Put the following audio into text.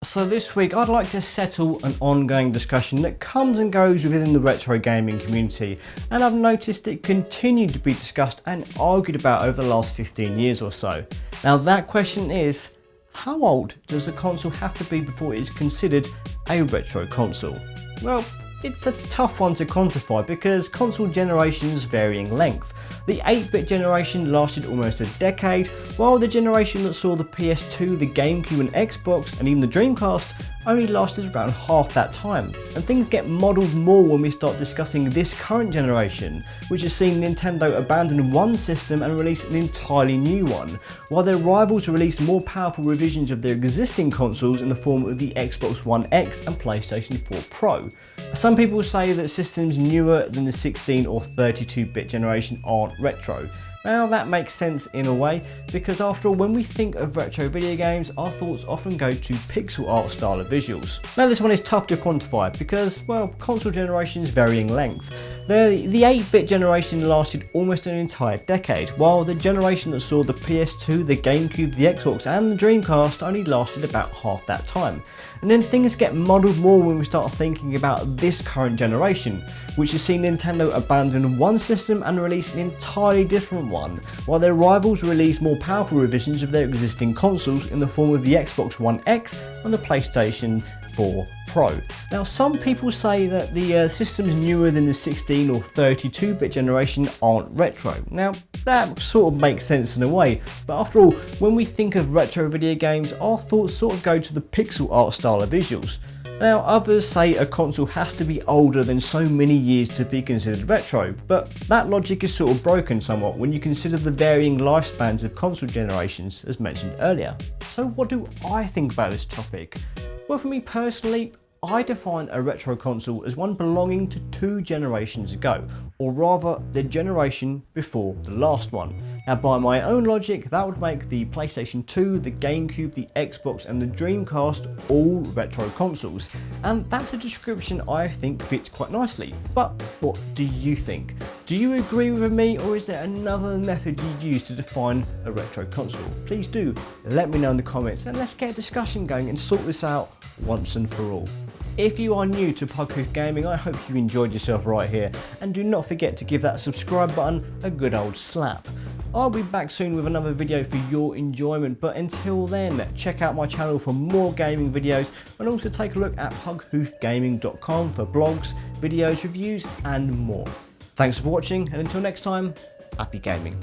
So this week I'd like to settle an ongoing discussion that comes and goes within the retro gaming community, and I've noticed it continued to be discussed and argued about over the last 15 years or so. Now that question is, how old does a console have to be before it is considered a retro console? Well, it's a tough one to quantify because console generations vary in length. The 8-bit generation lasted almost a decade, while the generation that saw the PS2, the GameCube and Xbox and even the Dreamcast only lasted around half that time. And things get muddled more when we start discussing this current generation, which has seen Nintendo abandon one system and release an entirely new one, while their rivals release more powerful revisions of their existing consoles in the form of the Xbox One X and PlayStation 4 Pro. Some people say that systems newer than the 16 or 32-bit generation aren't retro. Now that makes sense in a way, because after all, when we think of retro video games, our thoughts often go to pixel art style of visuals. Now this one is tough to quantify because, well, console generations vary in length. The 8-bit generation lasted almost an entire decade, while the generation that saw the PS2, the GameCube, the Xbox and the Dreamcast only lasted about half that time. And then things get muddled more when we start thinking about this current generation, which has seen Nintendo abandon one system and release an entirely different one, while their rivals release more powerful revisions of their existing consoles in the form of the Xbox One X and the PlayStation 4 Pro. Now some people say that the systems newer than the 16 or 32-bit generation aren't retro. Now that sort of makes sense in a way, but after all, when we think of retro video games, our thoughts sort of go to the pixel art style of visuals. Now others say a console has to be older than so many years to be considered retro, but that logic is sort of broken somewhat when you consider the varying lifespans of console generations as mentioned earlier. So what do I think about this topic? Well, for me personally, I define a retro console as one belonging to 2 generations ago, or rather the generation before the last one. Now by my own logic, that would make the PlayStation 2, the GameCube, the Xbox and the Dreamcast all retro consoles, and that's a description I think fits quite nicely. But what do you think? Do you agree with me, or is there another method you'd use to define a retro console? Please do let me know in the comments and let's get a discussion going and sort this out once and for all. If you are new to Hoof Gaming, I hope you enjoyed yourself right here, and do not forget to give that subscribe button a good old slap. I'll be back soon with another video for your enjoyment, but until then, check out my channel for more gaming videos, and also take a look at pughoofgaming.com for blogs, videos, reviews and more. Thanks for watching, and until next time, happy gaming.